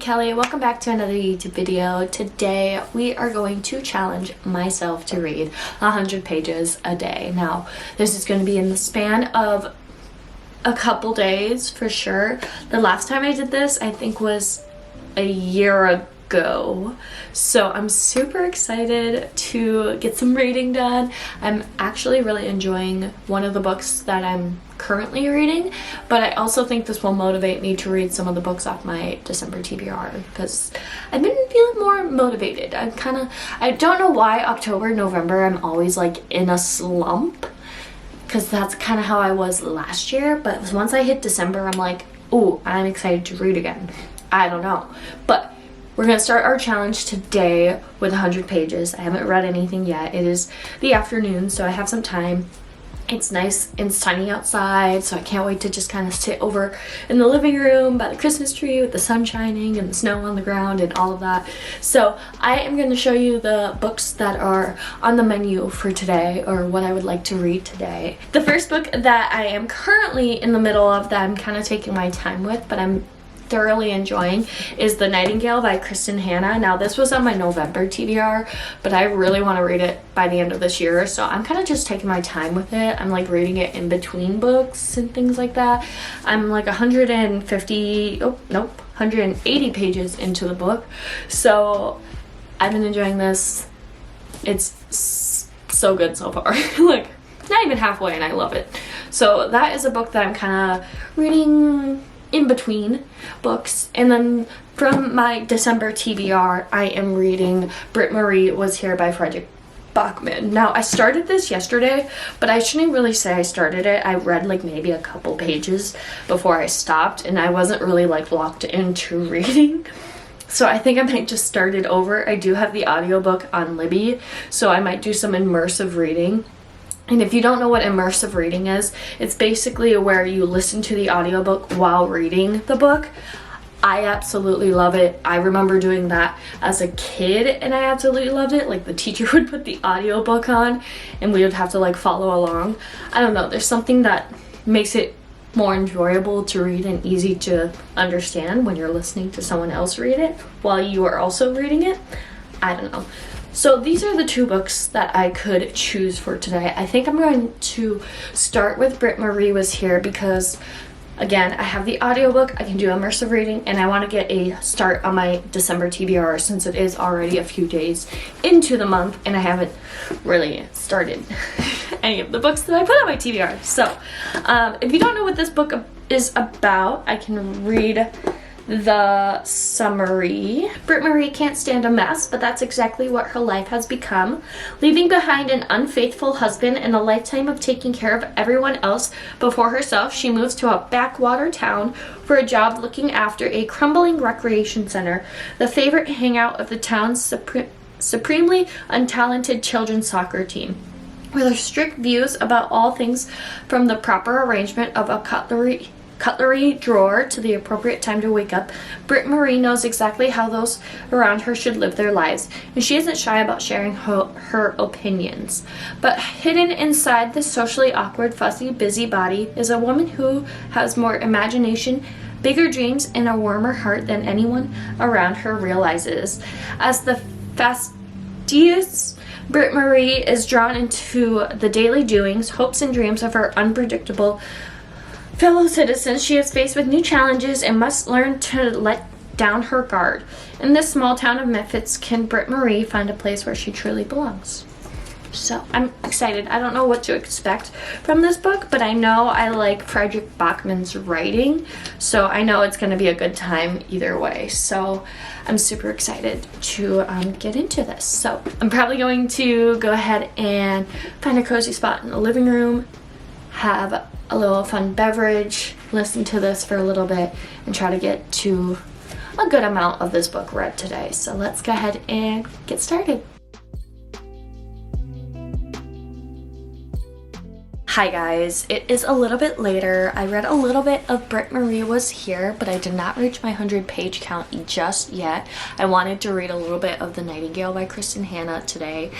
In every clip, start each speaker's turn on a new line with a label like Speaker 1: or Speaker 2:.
Speaker 1: Kelly. Welcome back to another YouTube video. Today we are going to challenge myself to read 100 pages a day. Now, this is going to be in the span of a couple days for sure. The last time I did this, I think, was a year ago. So I'm super excited to get some reading done. I'm actually really enjoying one of the books that I'm currently reading, but I also think this will motivate me to read some of the books off my December TBR because I've been feeling more motivated. I don't know why October, November, I'm always like in a slump because that's kind of how I was last year, but once I hit December, I'm like, oh, I'm excited to read again. I don't know, but we're going to start our challenge today with 100 pages. I haven't read anything yet. It is the afternoon, so I have some time. It's nice and sunny outside, so I can't wait to just kind of sit over in the living room by the Christmas tree with the sun shining and the snow on the ground and all of that. So I am going to show you the books that are on the menu for today, or what I would like to read today. The first book that I am currently in the middle of, that I'm kind of taking my time with, but I'm thoroughly enjoying, is The Nightingale by Kristen Hanna. Now, this was on my November TBR, but I really want to read it by the end of this year, so I'm kind of just taking my time with it. I'm like reading it in between books and things like that. I'm like 180 pages into the book, so I've been enjoying this. It's so good so far. Like, not even halfway, and I love it. So that is a book that I'm kind of reading in between books. And then from my December TBR, I am reading Britt Marie Was Here by Frederick Bachman. Now, I started this yesterday, but I shouldn't really say I started it. I read like maybe a couple pages before I stopped, and I wasn't really like locked into reading. So I think I might just start it over. I do have the audiobook on Libby, so I might do some immersive reading. And if you don't know what immersive reading is, it's basically where you listen to the audiobook while reading the book. I absolutely love it. I remember doing that as a kid, and I absolutely loved it. Like, the teacher would put the audiobook on, and we would have to like follow along. I don't know, there's something that makes it more enjoyable to read and easy to understand when you're listening to someone else read it while you are also reading it. I don't know. So these are the two books that I could choose for today. I think I'm going to start with Britt Marie Was Here because, again, I have the audiobook, I can do immersive reading, and I want to get a start on my December TBR since it is already a few days into the month and I haven't really started any of the books that I put on my TBR. So if you don't know what this book is about, I can read the summary. Britt Marie can't stand a mess, but that's exactly what her life has become. Leaving behind an unfaithful husband and a lifetime of taking care of everyone else before herself, she moves to a backwater town for a job looking after a crumbling recreation center, the favorite hangout of the town's supremely untalented children's soccer team. With her strict views about all things from the proper arrangement of a cutlery drawer to the appropriate time to wake up, Britt Marie knows exactly how those around her should live their lives, and she isn't shy about sharing her opinions. But hidden inside this socially awkward, fussy busybody is a woman who has more imagination, bigger dreams, and a warmer heart than anyone around her realizes. As the fastidious Britt Marie is drawn into the daily doings, hopes, and dreams of her unpredictable fellow citizens, she is faced with new challenges and must learn to let down her guard. In this small town of Memphis, can Britt Marie find a place where she truly belongs? So I'm excited. I don't know what to expect from this book, but I know I like Frederick Bachman's writing, so I know it's going to be a good time either way. So I'm super excited to get into this. So I'm probably going to go ahead and find a cozy spot in the living room, have a little fun beverage, listen to this for a little bit, and try to get to a good amount of this book read today. So let's go ahead and get started. Hi guys, it is a little bit later. I read a little bit of Britt Marie Was Here, but I did not reach my 100-page count just yet. I wanted to read a little bit of The Nightingale by Kristen Hanna today,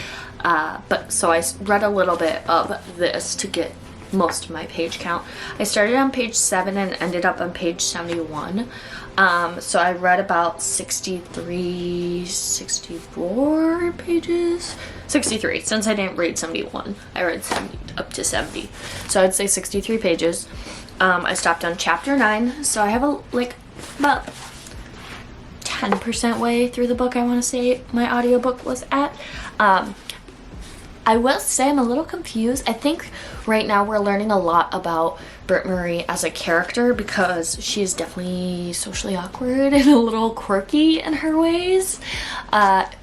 Speaker 1: so I read a little bit of this to get most of my page count. I started on page 7 and ended up on page 71. So I read about 64 pages. 63, since I didn't read 71. I read 70, up to 70. So I'd say 63 pages. I stopped on chapter 9, so I have about 10% way through the book, I want to say my audiobook was at. I will say I'm a little confused. I think right now we're learning a lot about Britt Marie as a character because she's definitely socially awkward and a little quirky in her ways.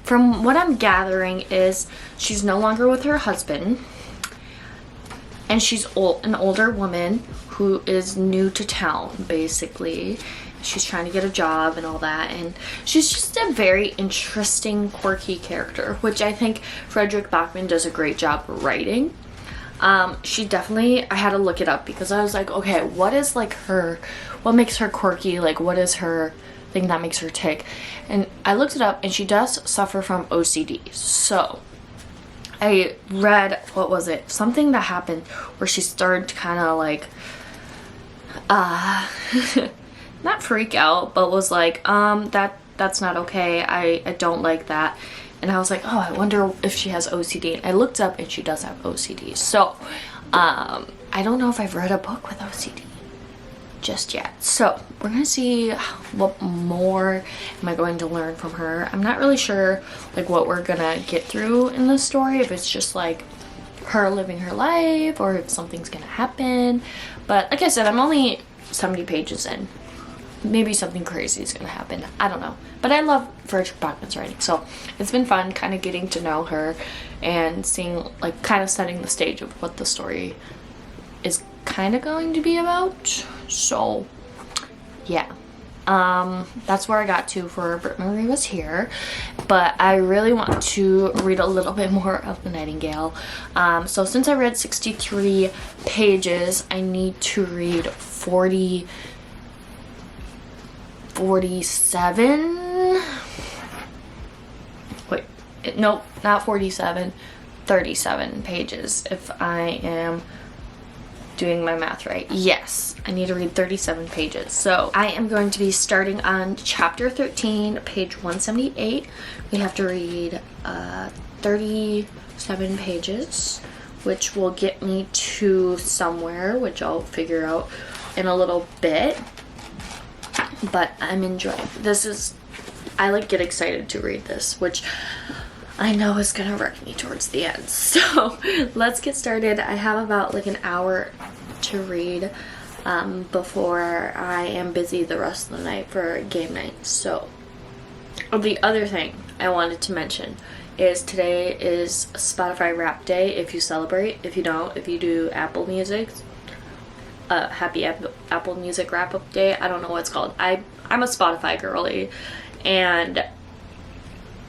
Speaker 1: From what I'm gathering is she's no longer with her husband, and she's an older woman who is new to town, basically. She's trying to get a job and all that, and she's just a very interesting, quirky character, which I think Fredrik Backman does a great job writing. She definitely, I had to look it up because I was like, okay, what is like what makes her quirky? Like, what is her thing that makes her tick? And I looked it up, and she does suffer from OCD. So I read, what was it? Something that happened where she started to kind of like, not freak out, but was like, that's not okay. I don't like that. And I was like, oh, I wonder if she has OCD. And I looked up, and she does have OCD. So, I don't know if I've read a book with OCD just yet. So, we're gonna see what more am I going to learn from her. I'm not really sure, like, what we're gonna get through in the story. If it's just, like, her living her life, or if something's gonna happen. But, like I said, I'm only 70 pages in. Maybe something crazy is gonna happen. I don't know. But I love Fredrik Backman's writing, so it's been fun kind of getting to know her and seeing, like, kind of setting the stage of what the story is kind of going to be about. So, yeah. That's where I got to for Britt Marie Was Here. But I really want to read a little bit more of The Nightingale. So since I read 63 pages, I need to read 47. Wait, nope, not 47. 37 pages if I am doing my math right. Yes, I need to read 37 pages. So I am going to be starting on chapter 13, page 178. We have to read 37 pages, which will get me to somewhere, which I'll figure out in a little bit. But I'm enjoying this. I like get excited to read this, which I know is gonna wreck me towards the end. So let's get started. I have about like an hour to read before I am busy the rest of the night for game night. So the other thing I wanted to mention is today is Spotify Wrap Day if you celebrate. If you don't, if you do Apple Music, happy Apple Music Wrap Up Day. I don't know what it's called. I'm a Spotify girly, and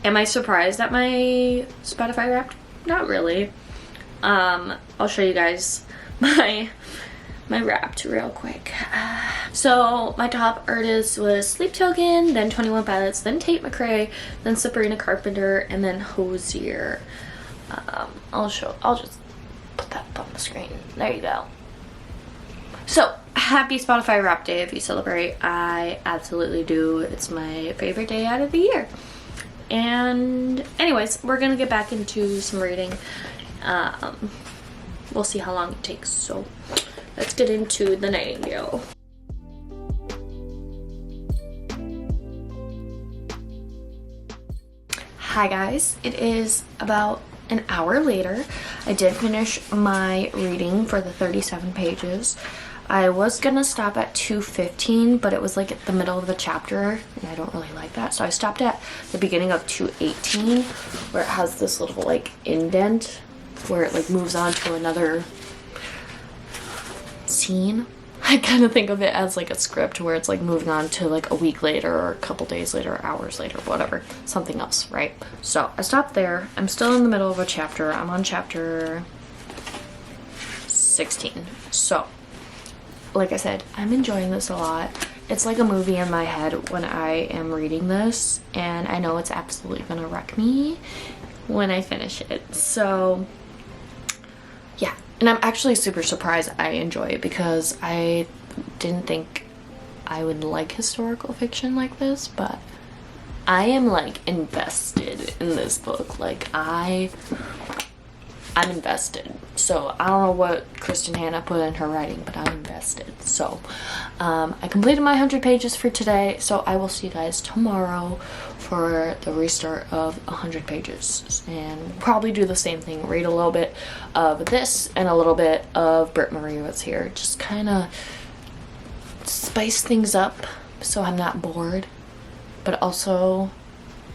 Speaker 1: am I surprised at my Spotify Wrapped? Not really. I'll show you guys my Wrapped real quick. So my top artist was Sleep Token, then 21 Pilots, then Tate McRae, then Sabrina Carpenter, and then Hosier. I'll just put that up on the screen. There you go. So, happy Spotify Wrap Day if you celebrate. I absolutely do. It's my favorite day out of the year. And anyways, we're going to get back into some reading. We'll see how long it takes. So, let's get into The Nightingale. Hi guys, it is about an hour later. I did finish my reading for the 37 pages. I was gonna stop at 2:15, but it was like at the middle of the chapter, and I don't really like that. So I stopped at the beginning of 2:18, where it has this little like indent where it like moves on to another scene. I kind of think of it as like a script where it's like moving on to like a week later or a couple days later, or hours later, whatever, something else, right? So I stopped there. I'm still in the middle of a chapter. I'm on chapter 16. So like I said, I'm enjoying this a lot. It's like a movie in my head when I am reading this, and I know it's absolutely gonna wreck me when I finish it. So yeah, and I'm actually super surprised I enjoy it because I didn't think I would like historical fiction like this, but I am like invested in this book. Like I'm invested. So I don't know what Kristen Hanna put in her writing, but I'm invested. So I completed my 100 pages for today, so I will see you guys tomorrow for the restart of 100 pages, and probably do the same thing, read a little bit of this and a little bit of Britt Marie Was Here, just kind of spice things up so I'm not bored, but also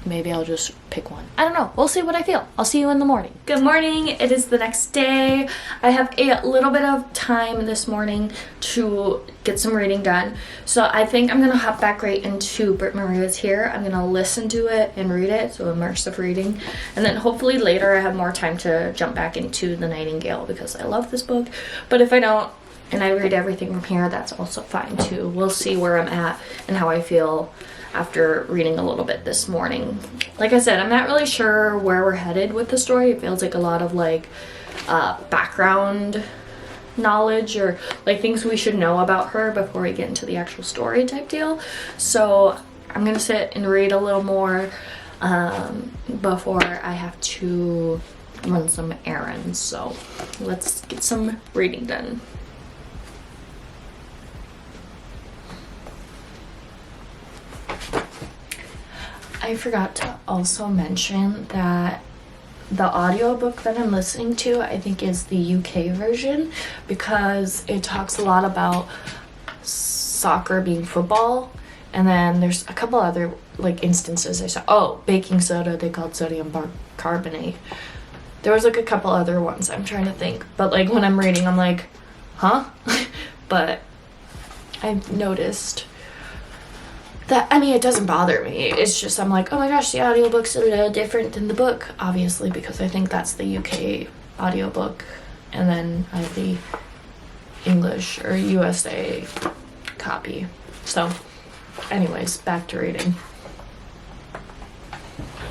Speaker 1: maybe I'll just pick one. I don't know. We'll see what I feel. I'll see you in the morning. Good morning. It is the next day. I have a little bit of time this morning to get some reading done. So I think I'm going to hop back right into Britt Marie Was Here. I'm going to listen to it and read it, so immersive reading. And then hopefully later I have more time to jump back into The Nightingale because I love this book. But if I don't and I read everything from here, that's also fine too. We'll see where I'm at and how I feel after reading a little bit this morning. Like I said, I'm not really sure where we're headed with the story. It feels like a lot of like background knowledge or like things we should know about her before we get into the actual story type deal. So I'm gonna sit and read a little more before I have to run some errands. So let's get some reading done. I forgot to also mention that the audiobook that I'm listening to, I think, is the UK version, because it talks a lot about soccer being football, and then there's a couple other like instances I saw. Oh, baking soda, they called sodium bicarbonate. There was like a couple other ones I'm trying to think, but like when I'm reading I'm like, huh? But I've noticed that, I mean, it doesn't bother me. It's just I'm like, oh my gosh, the audiobook's a little different than the book, obviously, because I think that's the UK audiobook, and then I have the English or USA copy. So anyways, back to reading.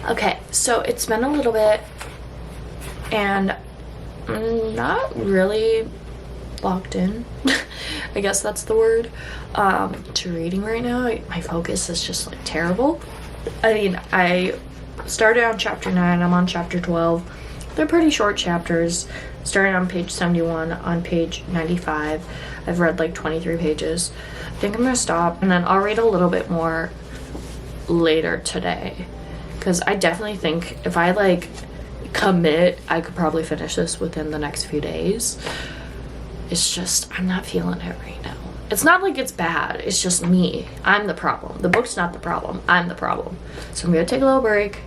Speaker 1: Okay, so it's been a little bit and I'm not really locked in, I guess that's the word, to reading right now. My focus is just like terrible. I mean, I started on chapter 9, I'm on chapter 12. They're pretty short chapters, starting on page 71, on page 95. I've read like 23 pages. I think I'm gonna stop and then I'll read a little bit more later today, because I definitely think if I like commit, I could probably finish this within the next few days. It's just, I'm not feeling it right now. It's not like it's bad. It's just me. I'm the problem. The book's not the problem. I'm the problem. So I'm going to take a little break.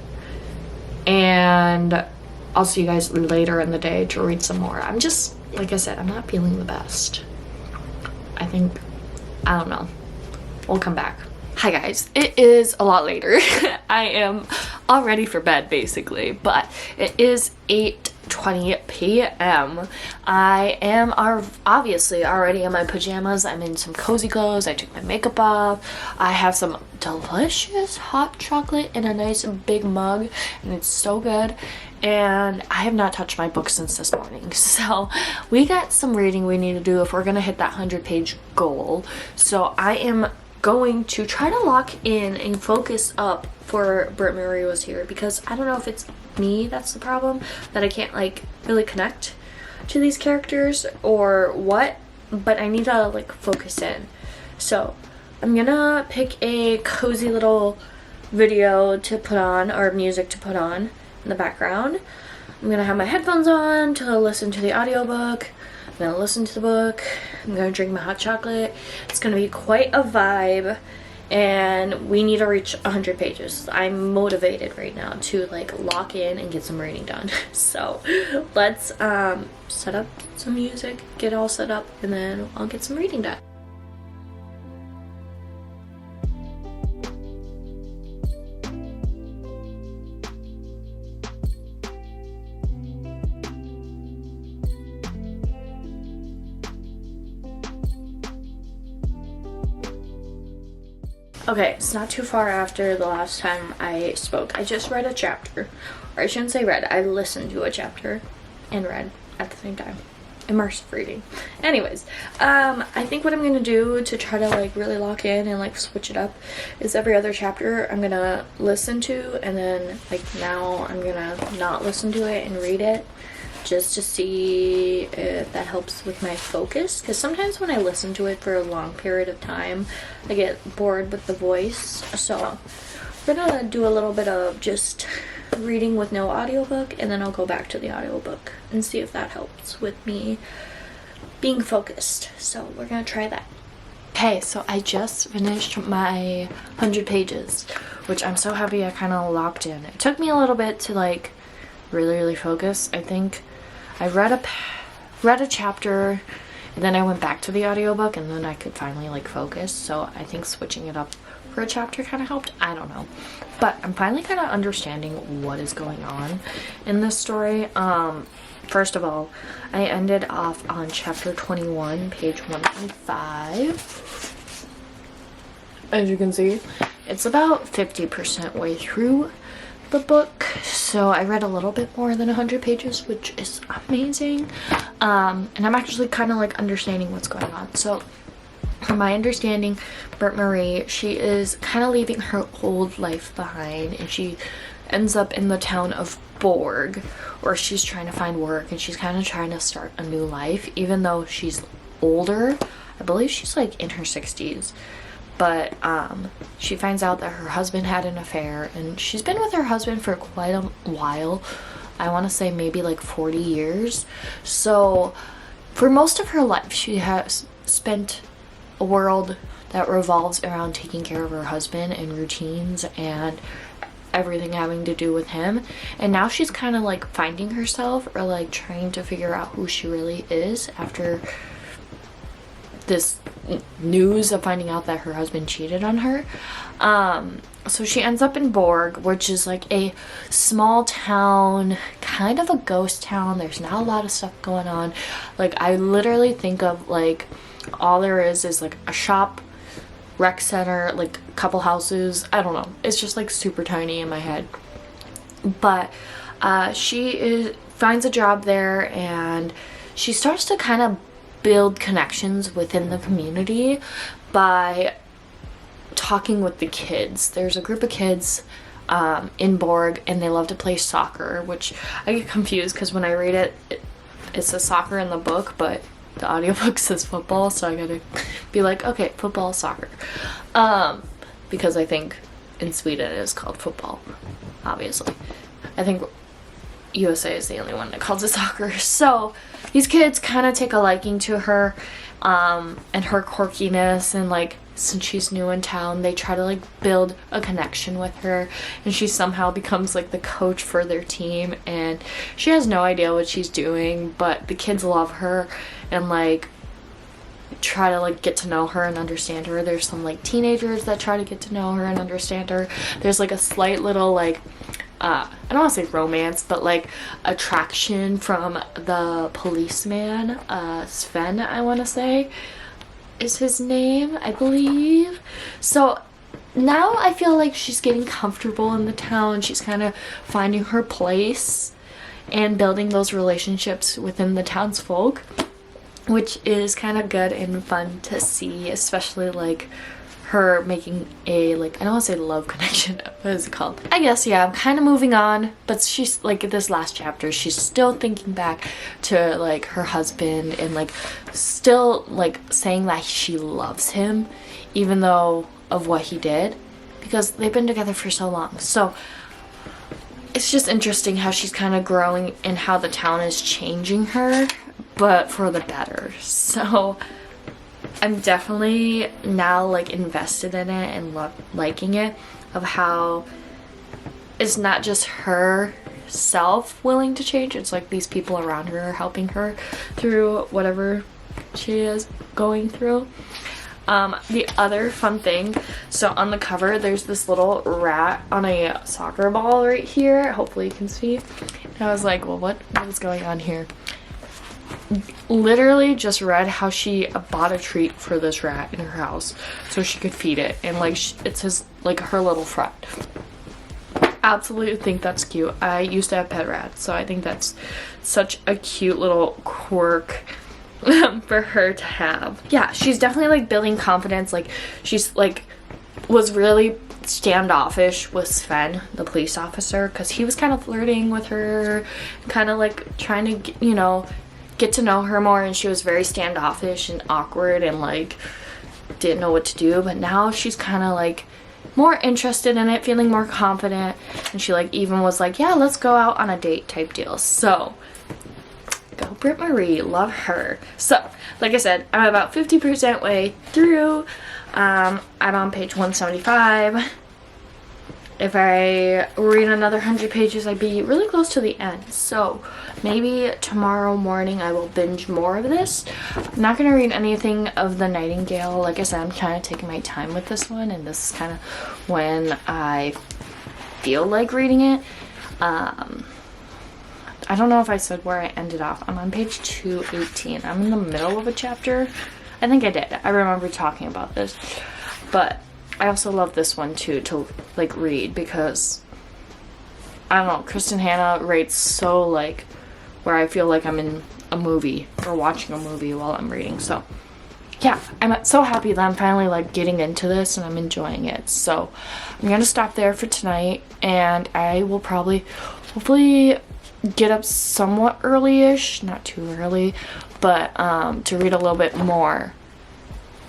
Speaker 1: And I'll see you guys later in the day to read some more. I'm just, like I said, I'm not feeling the best. I think, I don't know. We'll come back. Hi guys, it is a lot later. I am all ready for bed basically, but it is 8:20 p.m. I am obviously already in my pajamas. I'm in some cozy clothes. I took my makeup off. I have some delicious hot chocolate in a nice big mug, and it's so good. And I have not touched my book since this morning. So we got some reading we need to do if we're gonna hit that 100-page goal. So I am going to try to lock in and focus up for Britt Marie Was Here, because I don't know if it's me that's the problem, that I can't like really connect to these characters or what, but I need to like focus in. So I'm gonna pick a cozy little video to put on, or music to put on in the background. I'm gonna have my headphones on to listen to the audiobook. I'm gonna listen to the book. I'm gonna drink my hot chocolate. It's gonna be quite a vibe, and we need to reach 100 pages. I'm motivated right now to like lock in and get some reading done. So let's set up some music, get all set up, and then I'll get some reading done. Okay, it's not too far after the last time I spoke. I just read a chapter, or I shouldn't say read, I listened to a chapter and read at the same time. immersive reading. Anyways, I think what I'm gonna do to try to like really lock in and like switch it up is every other chapter I'm gonna listen to, and then like now I'm gonna not listen to it and read it, just to see if that helps with my focus, because sometimes when I listen to it for a long period of time I get bored with the voice. So we're gonna do a little bit of just reading with no audiobook, and then I'll go back to the audiobook and see if that helps with me being focused. So we're gonna try that. Okay, so I just finished my 100 pages, which I'm so happy I kind of locked in. It took me a little bit to like really focus. I think I read a chapter, and then I went back to the audiobook, and then I could finally like focus. So I think switching it up for a chapter kind of helped. I don't know, but I'm finally kind of understanding what is going on in this story. First of all, I ended off on chapter 21, page 105. As you can see, it's about 50% way through the book, so I read a little bit more than 100 pages, which is amazing. And I'm actually kind of like understanding what's going on. So from my understanding, Bert Marie, she is kind of leaving her old life behind, and she ends up in the town of Borg, where she's trying to find work, and she's kind of trying to start a new life, even though she's older. I believe she's like in her 60s, but she finds out that her husband had an affair, and she's been with her husband for quite a while. I want to say maybe like 40 years. So for most of her life, she has spent a world that revolves around taking care of her husband and routines and everything having to do with him. And now she's kind of like finding herself, or like trying to figure out who she really is after this news of finding out that her husband cheated on her. So she ends up in Borg, which is like a small town, kind of a ghost town. There's not a lot of stuff going on. Like I literally think of like all there is like a shop, rec center, like a couple houses. I don't know. It's just like super tiny in my head. But she finds a job there, and she starts to kind of build connections within the community by talking with the kids. There's a group of kids in Borg, and they love to play soccer, which I get confused because when I read it, it says soccer in the book, but the audiobook says football, so I gotta be like, okay, football, soccer. Because I think in Sweden it is called football, obviously. I think USA is the only one that calls it soccer. So these kids kind of take a liking to her and her quirkiness, and like since she's new in town, they try to like build a connection with her, and she somehow becomes like the coach for their team, and she has no idea what she's doing, but the kids love her and like try to like get to know her and understand her. There's some like teenagers that try to get to know her and understand her. There's like a slight little like I don't want to say romance, but like attraction from the policeman, Sven, I want to say is his name, I believe. So now I feel like she's getting comfortable in the town. She's kind of finding her place and building those relationships within the townsfolk, which is kind of good and fun to see, especially like her making a, like, I don't want to say love connection, what is it called? I guess, yeah, I'm kind of moving on, but she's, like, this last chapter, she's still thinking back to, like, her husband, and, like, still, like, saying that she loves him, even though of what he did, because they've been together for so long. So it's just interesting how she's kind of growing and how the town is changing her, but for the better. So I'm definitely now like invested in it and liking it, of how it's not just herself willing to change, it's like these people around her are helping her through whatever she is going through. The other fun thing, so on the cover there's this little rat on a soccer ball right here, hopefully you can see, and I was like, well, what is going on here? Literally just read how she bought a treat for this rat in her house so she could feed it, and like it's his, like, her little friend. Absolutely think that's cute. I used to have pet rats, so I think that's such a cute little quirk for her to have. Yeah, she's definitely like building confidence. Like she's like was really standoffish with Sven, the police officer, because he was kind of flirting with her, kind of like trying to get to know her more, and she was very standoffish and awkward and like didn't know what to do. But now she's kind of like more interested in it, feeling more confident, and she like even was like, yeah, let's go out on a date type deal. So go Britt Marie, love her. So like I said, I'm about 50% way through. I'm on page 175. If I read another 100 pages, I'd be really close to the end. So maybe tomorrow morning I will binge more of this. I'm not going to read anything of The Nightingale. Like I said, I'm kind of taking my time with this one, and this is kind of when I feel like reading it. I don't know if I said where I ended off. I'm on page 218. I'm in the middle of a chapter. I think I did. I remember talking about this. But I also love this one too to like read, because I don't know, Kristen Hanna writes so like where I feel like I'm in a movie or watching a movie while I'm reading. So yeah, I'm so happy that I'm finally like getting into this and I'm enjoying it. So I'm gonna stop there for tonight, and I will probably hopefully get up somewhat early-ish, not too early, but to read a little bit more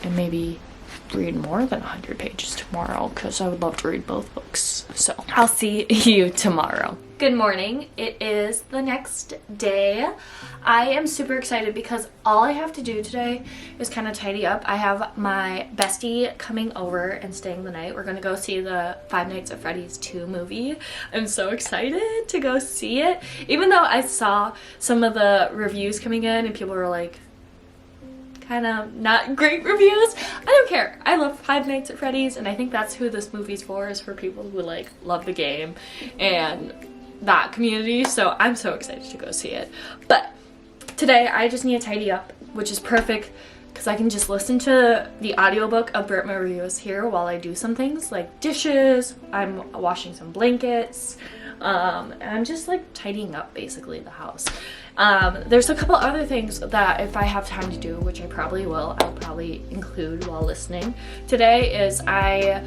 Speaker 1: and maybe read more than 100 pages tomorrow, because I would love to read both books. So I'll see you tomorrow. Good morning. It is the next day. I am super excited because all I have to do today is kind of tidy up. I have my bestie coming over and staying the night. We're gonna go see the Five Nights at Freddy's 2 movie. I'm so excited to go see it, even though I saw some of the reviews coming in and people were like, kind of not great reviews. I don't care. I love Five Nights at Freddy's, and I think that's who this movie's for, is for people who like love the game and that community. So I'm so excited to go see it. But today I just need to tidy up, which is perfect because I can just listen to the audiobook of Britt Marie Was Here while I do some things like dishes. I'm washing some blankets. And I'm just like tidying up basically the house. There's a couple other things that if I have time to do, which I probably will, I'll probably include while listening. Today is I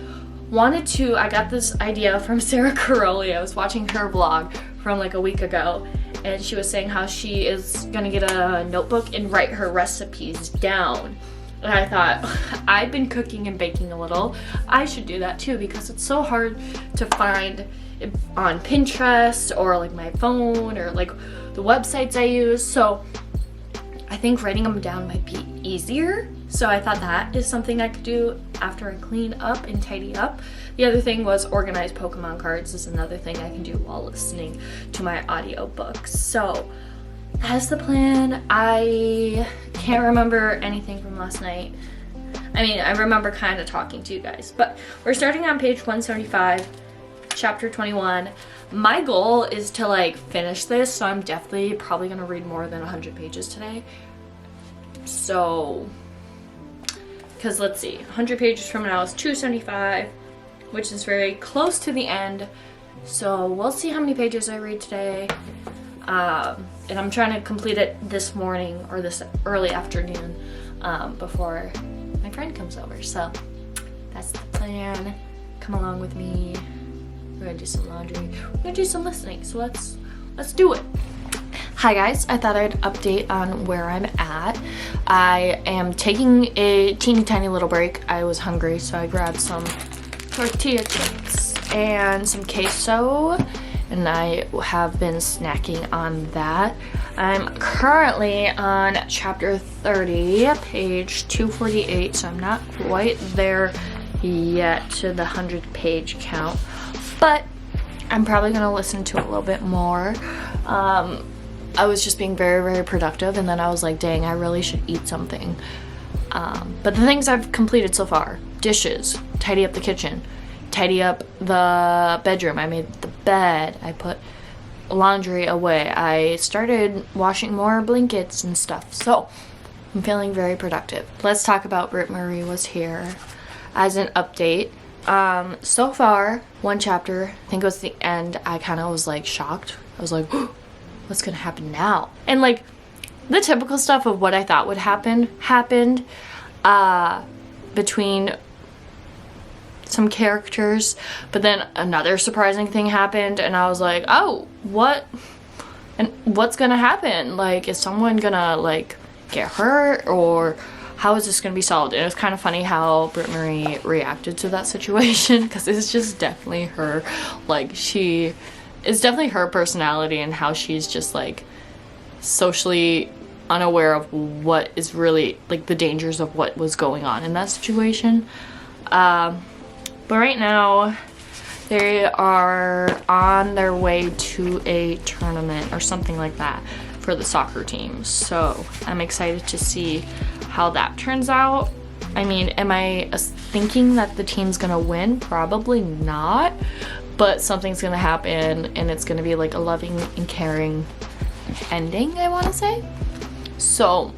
Speaker 1: got this idea from Sarah Caroli. I was watching her vlog from like a week ago, and she was saying how she is gonna get a notebook and write her recipes down. And I thought, I've been cooking and baking a little. I should do that too, because it's so hard to find on Pinterest or like my phone or like the websites I use. So I think writing them down might be easier. So I thought that is something I could do after I clean up and tidy up. The other thing was organize Pokemon cards is another thing I can do while listening to my audiobooks. So that's the plan. I can't remember anything from last night. I mean, I remember kind of talking to you guys, but we're starting on page 175, chapter 21. My goal is to like finish this, so I'm definitely probably gonna read more than 100 pages today. So, because let's see, 100 pages from now is 275, which is very close to the end. So we'll see how many pages I read today. And I'm trying to complete it this morning or this early afternoon before my friend comes over. So that's the plan. Come along with me. We're gonna do some laundry. We're gonna do some listening. So let's do it. Hi guys, I thought I'd update on where I'm at. I am taking a teeny tiny little break. I was hungry, so I grabbed some tortilla chips and some queso, and I have been snacking on that. I'm currently on chapter 30, page 248, so I'm not quite there yet to the 100 page count, but I'm probably gonna listen to it a little bit more. I was just being very, very productive, and then I was like, dang, I really should eat something. But the things I've completed so far: dishes, tidy up the kitchen, tidy up the bedroom, I made the bed, I put laundry away, I started washing more blankets and stuff. So I'm feeling very productive. Let's talk about Britt Marie Was Here as an update. So far, one chapter, I think it was the end, I kind of was like shocked. I was like, what's gonna happen now? And like the typical stuff of what I thought would happen happened between some characters, but then another surprising thing happened and I was like, oh, what? And what's gonna happen? Like, is someone gonna like get hurt, or how is this gonna be solved? And it was kind of funny how Britt Marie reacted to that situation, because it's just definitely her, like, it's definitely her personality and how she's just like socially unaware of what is really like the dangers of what was going on in that situation. But right now they are on their way to a tournament or something like that for the soccer team. So I'm excited to see how that turns out. I mean, am I thinking that the team's gonna win? Probably not, but something's gonna happen and it's gonna be like a loving and caring ending, I want to say. So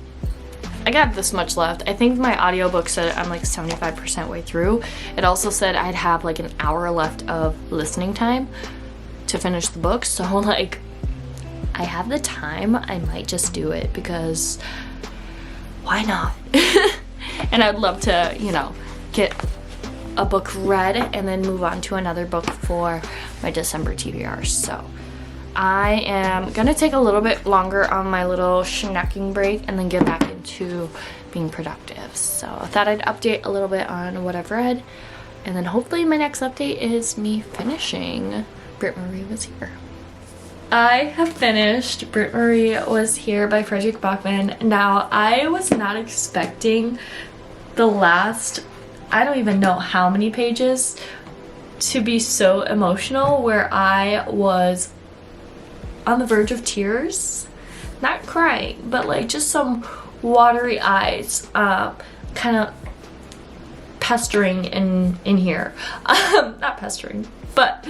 Speaker 1: I got this much left. I think my audiobook said I'm like 75% way through. It also said I'd have like an hour left of listening time to finish the book, so like I have the time. I might just do it because why not? And I'd love to, you know, get a book read and then move on to another book for my December TBR. So I am gonna take a little bit longer on my little snacking break and then get back into being productive. So I thought I'd update a little bit on what I've read, and then hopefully my next update is me finishing Britt Marie Was Here. I have finished Britt Marie Was Here by Fredrik Backman. Now, I was not expecting the last, I don't even know how many pages, to be so emotional, where I was on the verge of tears. Not crying, but like just some watery eyes, kind of pestering in here. Not pestering, but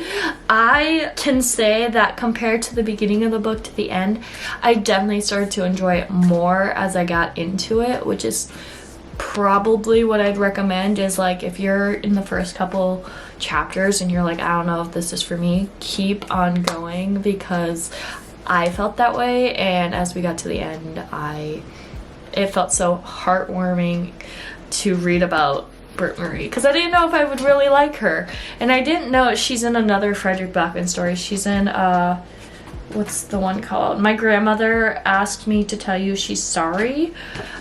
Speaker 1: I can say that compared to the beginning of the book to the end, I definitely started to enjoy it more as I got into it, which is probably what I'd recommend. Is like, if you're in the first couple chapters and you're like, I don't know if this is for me, keep on going, because I felt that way. And as we got to the end, it felt so heartwarming to read about Britt Marie, because I didn't know if I would really like her, and I didn't know she's in another Fredrik Backman story. She's in what's the one called? My Grandmother Asked Me to Tell You She's Sorry.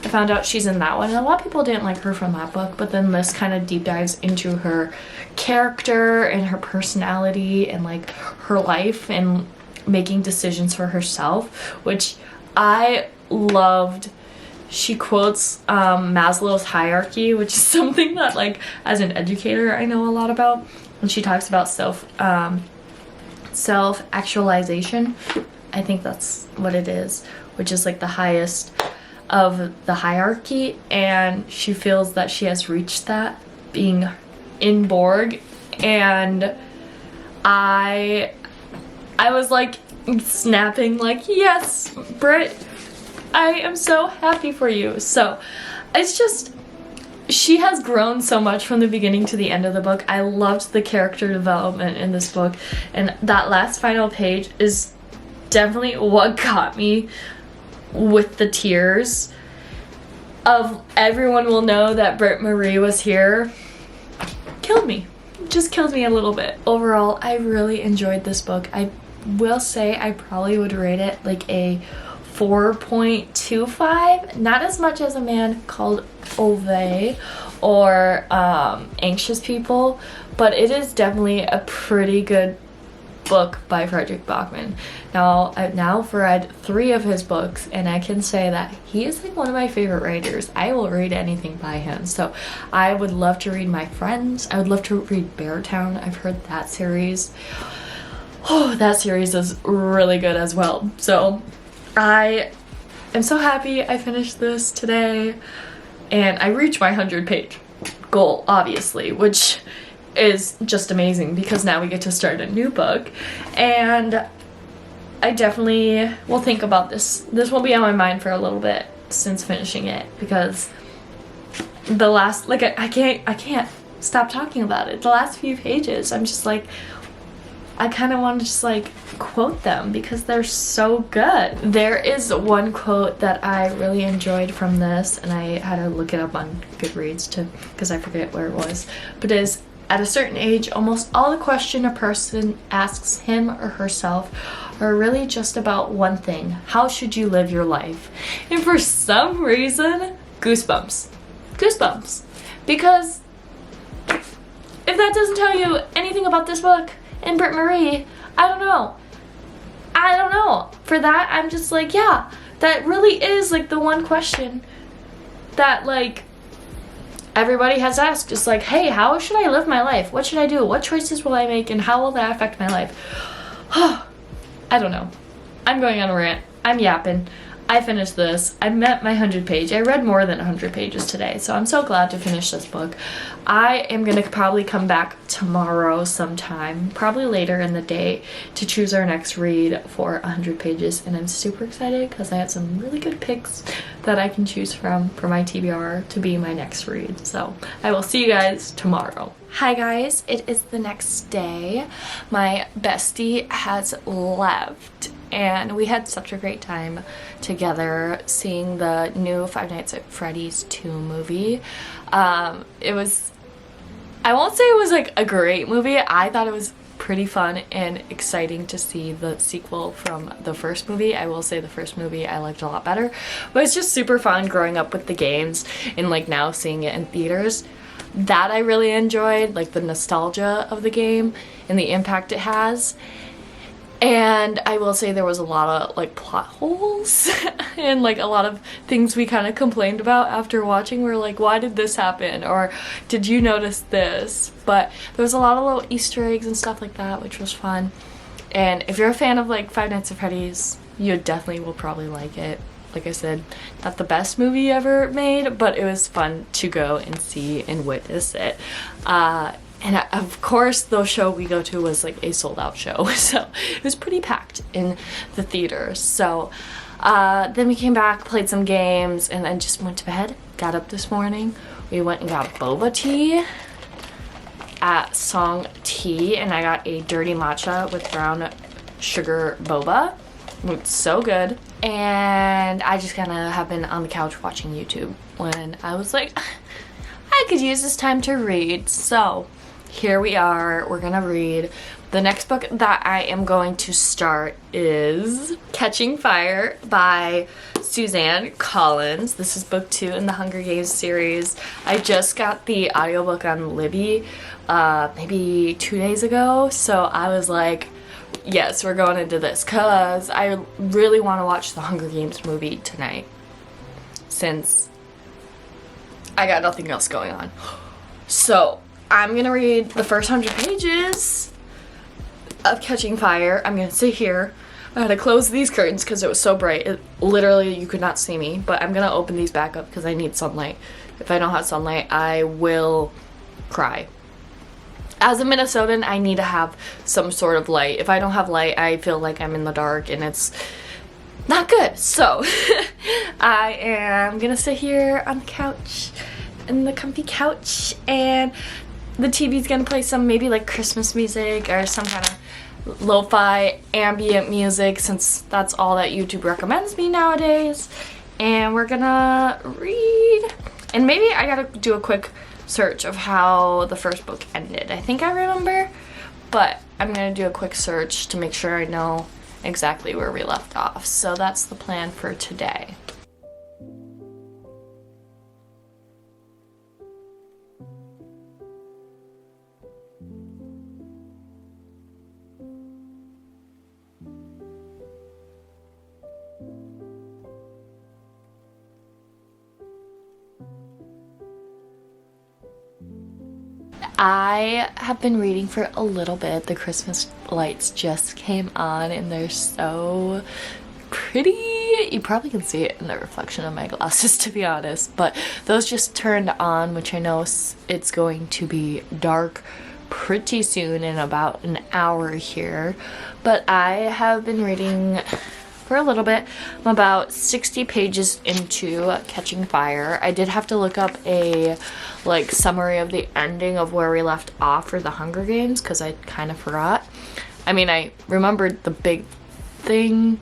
Speaker 1: I found out she's in that one, and a lot of people didn't like her from that book, but then this kind of deep dives into her character and her personality and like her life and making decisions for herself, which I loved. She quotes Maslow's hierarchy, which is something that, like, as an educator I know a lot about, and she talks about self-actualization. I think that's what it is, which is like the highest of the hierarchy, and she feels that she has reached that being in Borg. And I was like snapping, like, yes, Britt, I am so happy for you. So it's just, she has grown so much from the beginning to the end of the book. I loved the character development in this book, and that last final page is definitely what got me with the tears of everyone will know that Britt Marie was here. Killed me. Just killed me a little bit. Overall, I really enjoyed this book. I will say I probably would rate it like a 4.25, not as much as A Man Called Ove or Anxious People, but it is definitely a pretty good book by Fredrik Backman. Now, I've now read 3 of his books, and I can say that he is like one of my favorite writers. I will read anything by him. So I would love to read My Friends. I would love to read Beartown. I've heard that series. Oh, that series is really good as well. So I am so happy I finished this today, and I reached my 100-page goal, obviously, which is just amazing because now we get to start a new book. And I definitely will think about this. This will be on my mind for a little bit since finishing it, because the last, like, I can't stop talking about it. The last few pages, I'm just like, I kind of want to just like quote them because they're so good. There is one quote that I really enjoyed from this, and I had to look it up on Goodreads because I forget where it was, but it is, at a certain age, almost all the question a person asks him or herself are really just about one thing: how should you live your life? And for some reason, goosebumps. Goosebumps. Because if that doesn't tell you anything about this book and Britt Marie, I don't know. I don't know. For that, I'm just like, yeah, that really is like the one question that like everybody has asked. It's like, hey, how should I live my life? What should I do? What choices will I make, and how will that affect my life? I don't know. I'm going on a rant. I'm yapping. I finished this. I met my 100 page. I read more than 100 pages today, so I'm so glad to finish this book. I am going to probably come back tomorrow sometime, probably later in the day, to choose our next read for 100 pages, and I'm super excited because I have some really good picks that I can choose from for my TBR to be my next read. So I will see you guys tomorrow. Hi guys, it is the next day. My bestie has left, and we had such a great time together seeing the new Five Nights at Freddy's 2 movie. It was, I won't say it was like a great movie. I thought it was pretty fun and exciting to see the sequel from the first movie. I will say the first movie I liked a lot better, but it's just super fun growing up with the games and like now seeing it in theaters. That I really enjoyed, like the nostalgia of the game and the impact it has. And I will say there was a lot of like plot holes and like a lot of things we kind of complained about after watching. We're like, why did this happen? Or did you notice this? But there was a lot of little Easter eggs and stuff like that, which was fun. And if you're a fan of like Five Nights at Freddy's, you definitely will probably like it. Like I said, not the best movie ever made, but it was fun to go and see and witness it. And of course, the show we go to was like a sold out show, so it was pretty packed in the theater. So then we came back, played some games, and then just went to bed. Got up this morning. We went and got boba tea at Song Tea, and I got a dirty matcha with brown sugar boba. It's so good. And I just kind of have been on the couch watching YouTube when I was like, I could use this time to read. So here we are. We're gonna read. The next book that I am going to start is Catching Fire by Suzanne Collins. This is book 2 in the Hunger Games series. I just got the audiobook on Libby maybe 2 days ago, so I was like, yes, we're going into this because I really want to watch the Hunger Games movie tonight since I got nothing else going on. So I'm gonna read the first 100 pages of Catching Fire. I'm gonna sit here. I had to close these curtains because it was so bright. Literally, you could not see me, but I'm gonna open these back up because I need sunlight. If I don't have sunlight, I will cry. As a Minnesotan, I need to have some sort of light. If I don't have light, I feel like I'm in the dark and it's not good. So I am gonna sit here on the couch, in the comfy couch, and the TV's gonna play some maybe like Christmas music or some kind of lo-fi ambient music, since that's all that YouTube recommends me nowadays. And we're gonna read, and maybe I gotta do a quick search of how the first book ended. I think I remember, but I'm gonna do a quick search to make sure I know exactly where we left off. So that's the plan for today. I have been reading for a little bit. The Christmas lights just came on and they're so pretty. You probably can see it in the reflection of my glasses, to be honest, but those just turned on, which I know it's going to be dark pretty soon, in about an hour here. But I have been reading for a little bit. I'm about 60 pages into Catching Fire. I did have to look up a summary of the ending of where we left off for the Hunger Games because I kind of forgot. I mean, I remembered the big thing,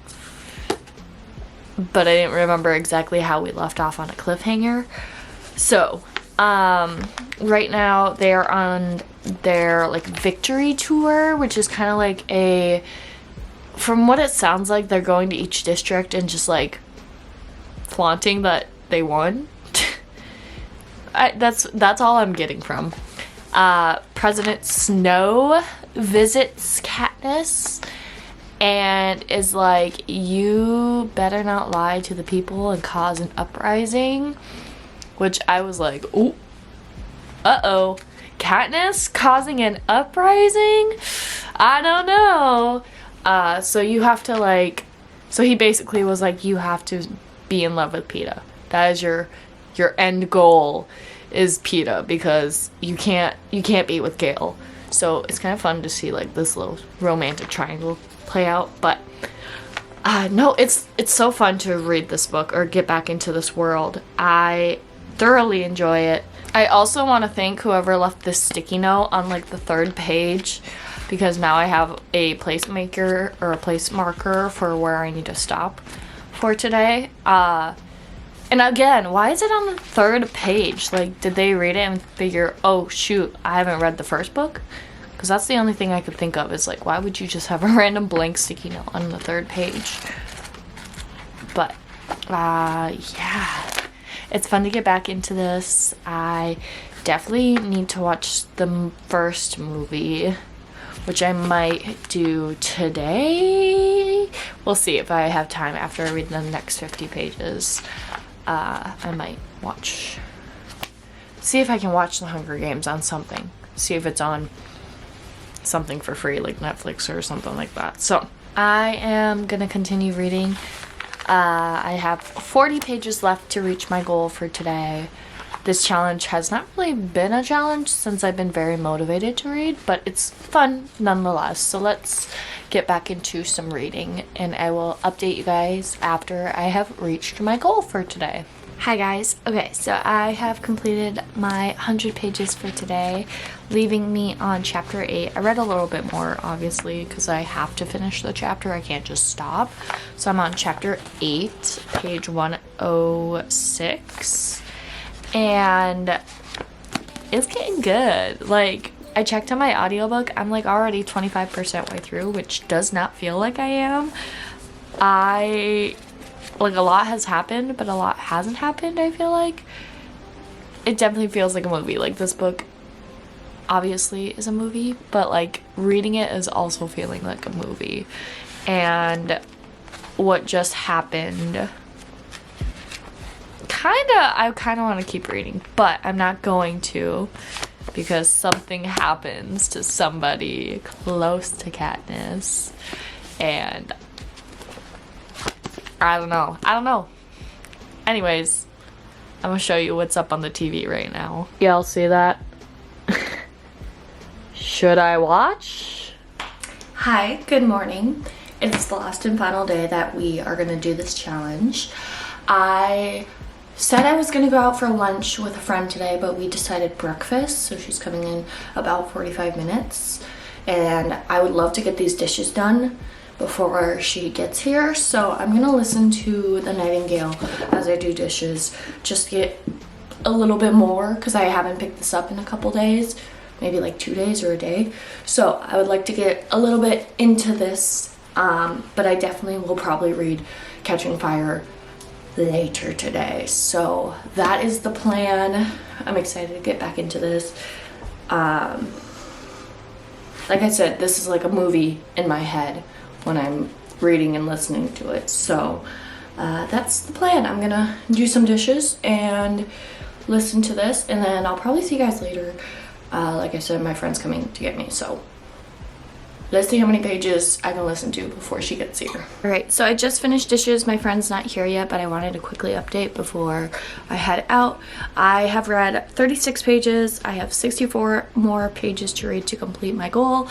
Speaker 1: but I didn't remember exactly how we left off on a cliffhanger. So, right now they're on their like victory tour, which is kind of like a, from what it sounds like, they're going to each district and just like flaunting that they won. That's all I'm getting from. President Snow visits Katniss and is like, you better not lie to the people and cause an uprising, which I was like, ooh, uh-oh, Katniss causing an uprising? I don't know. So you have to like, so he basically was like, you have to be in love with Peeta. That is your end goal, is Peeta, because you can't be with Gale. So it's kind of fun to see like this little romantic triangle play out. But no, it's so fun to read this book or get back into this world. I thoroughly enjoy it. I also want to thank whoever left this sticky note on like the 3rd page, because now I have a placemaker or a place marker for where I need to stop for today. And again, why is it on the 3rd page? Like, did they read it and figure, oh shoot, I haven't read the first book? Because that's the only thing I could think of, is like, why would you just have a random blank sticky note on the 3rd page? But yeah, it's fun to get back into this. I definitely need to watch the first movie, which I might do today. We'll see if I have time after I read the next 50 pages. I might see if I can watch The Hunger Games on something. See if it's on something for free, like Netflix or something like that. So I am gonna continue reading. I have 40 pages left to reach my goal for today. This challenge has not really been a challenge since I've been very motivated to read, but it's fun nonetheless. So let's get back into some reading, and I will update you guys after I have reached my goal for today. Hi guys. Okay, so I have completed my 100 pages for today, leaving me on chapter 8. I read a little bit more, obviously, because I have to finish the chapter. I can't just stop. So I'm on chapter 8, page 106. And it's getting good. Like, I checked on my audiobook. I'm like already 25% way through, which does not feel like I am. Like, a lot has happened, but a lot hasn't happened, I feel like. It definitely feels like a movie. Like, this book obviously is a movie, but like reading it is also feeling like a movie. And what just happened, I kind of want to keep reading, but I'm not going to, because something happens to somebody close to Katniss, and I don't know. Anyways, I'm gonna show you what's up on the TV right now. Y'all see that? Should I watch? Hi, good morning. It's the last and final day that we are gonna do this challenge. I said I was gonna go out for lunch with a friend today, but we decided breakfast, so she's coming in about 45 minutes, and I would love to get these dishes done before she gets here. So I'm gonna listen to The Nightingale as I do dishes, just get a little bit more, because I haven't picked this up in a couple days, maybe like 2 days or a day. So I would like to get a little bit into this, but I definitely will probably read Catching Fire later today. So that is the plan. I'm excited to get back into this. Like I said, this is like a movie in my head when I'm reading and listening to it. So that's the plan. I'm gonna do some dishes and listen to this, and then I'll probably see you guys later. Like I said, my friend's coming to get me, so let's see how many pages I can listen to before she gets here. All right, so I just finished dishes. My friend's not here yet, but I wanted to quickly update before I head out. I have read 36 pages. I have 64 more pages to read to complete my goal.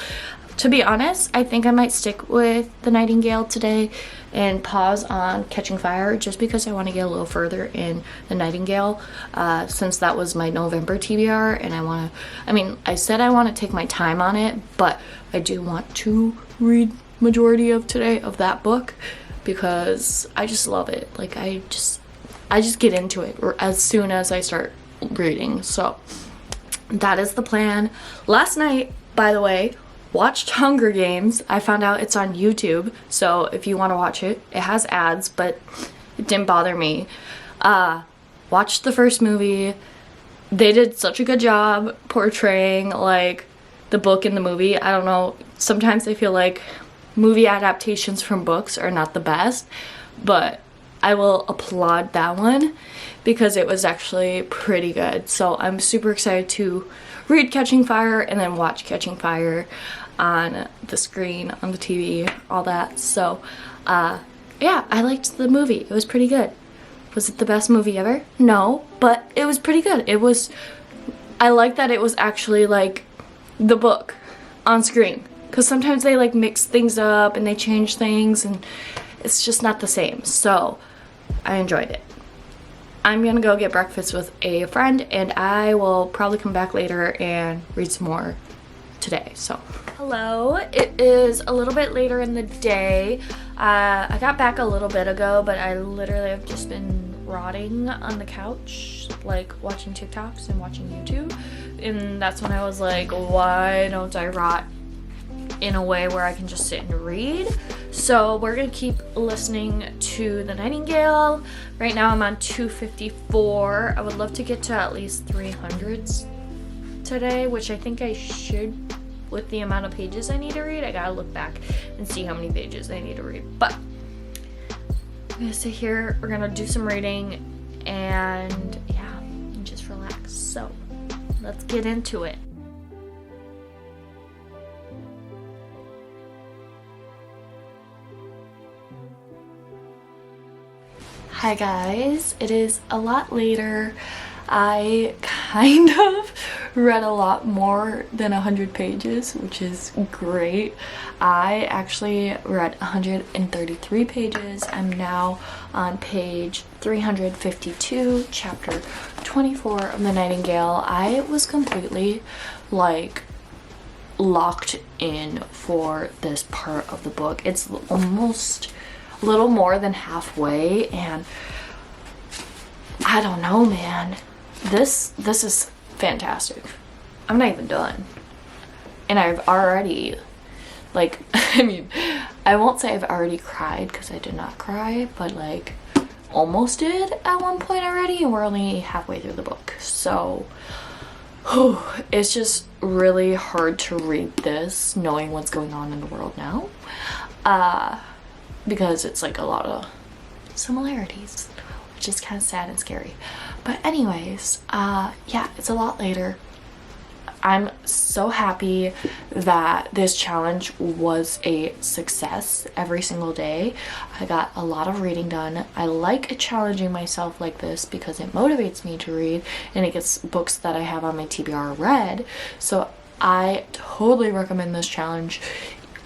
Speaker 1: To be honest, I think I might stick with The Nightingale today and pause on Catching Fire, just because I want to get a little further in The Nightingale, since that was my November TBR, and I said I want to take my time on it, but I do want to read majority of today of that book because I just love it. Like I just get into it as soon as I start reading. So that is the plan. Last night, by the way, watched Hunger Games. I found out it's on YouTube, so if you want to watch it, it has ads, but it didn't bother me. Watched the first movie. They did such a good job portraying like the book in the movie. I don't know, sometimes I feel like movie adaptations from books are not the best, but I will applaud that one because it was actually pretty good. So I'm super excited to read Catching Fire and then watch Catching Fire on the screen, on the TV, all that. So yeah, I liked the movie. It was pretty good. Was it the best movie ever? No, but it was pretty good. I like that it was actually like the book on screen, because sometimes they like mix things up and they change things and it's just not the same. So I enjoyed it. I'm gonna go get breakfast with a friend and I will probably come back later and read some more today. So hello, it is a little bit later in the day. I got back a little bit ago, but I literally have just been rotting on the couch, like watching TikToks and watching YouTube, and that's when I was like, why don't I rot in a way where I can just sit and read? So we're gonna keep listening to The Nightingale. Right now I'm on 254. I would love to get to at least 300s today, which I think I should with the amount of pages I need to read. I gotta look back and see how many pages I need to read, but I'm gonna sit here, we're gonna do some reading, and yeah, and just relax. So let's get into it. Hi guys, it is a lot later. I kind of read a lot more than 100 pages, which is great. I actually read 133 pages. I'm now on page 352, chapter 24 of The Nightingale. I was completely like locked in for this part of the book. It's almost a little more than halfway, and I don't know, man. This is fantastic. I'm not even done. And I've already, like, I mean, I won't say I've already cried because I did not cry, but like almost did at one point already, and we're only halfway through the book. So, it's just really hard to read this knowing what's going on in the world now. Because it's like a lot of similarities, which is kind of sad and scary. But anyways, yeah, it's a lot later. I'm so happy that this challenge was a success every single day. I got a lot of reading done. I like challenging myself like this because it motivates me to read, and it gets books that I have on my TBR read. So I totally recommend this challenge.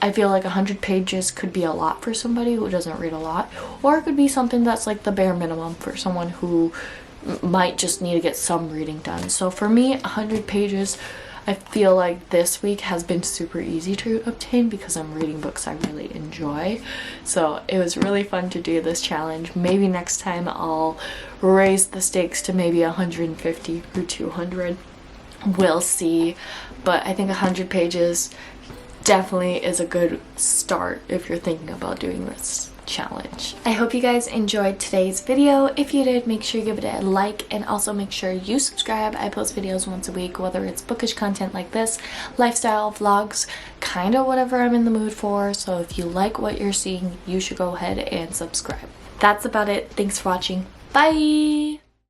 Speaker 1: I feel like 100 pages could be a lot for somebody who doesn't read a lot, or it could be something that's like the bare minimum for someone who might just need to get some reading done. So for me, 100 pages, I feel like this week has been super easy to obtain because I'm reading books I really enjoy. So it was really fun to do this challenge. Maybe next time I'll raise the stakes to maybe 150 or 200. We'll see. But I think 100 pages definitely is a good start if you're thinking about doing this challenge. I hope you guys enjoyed today's video. If you did, make sure you give it a like, and also make sure you subscribe. I post videos once a week, whether it's bookish content like this, lifestyle vlogs, kind of whatever I'm in the mood for. So if you like what you're seeing, you should go ahead and subscribe. That's about it. Thanks for watching. Bye!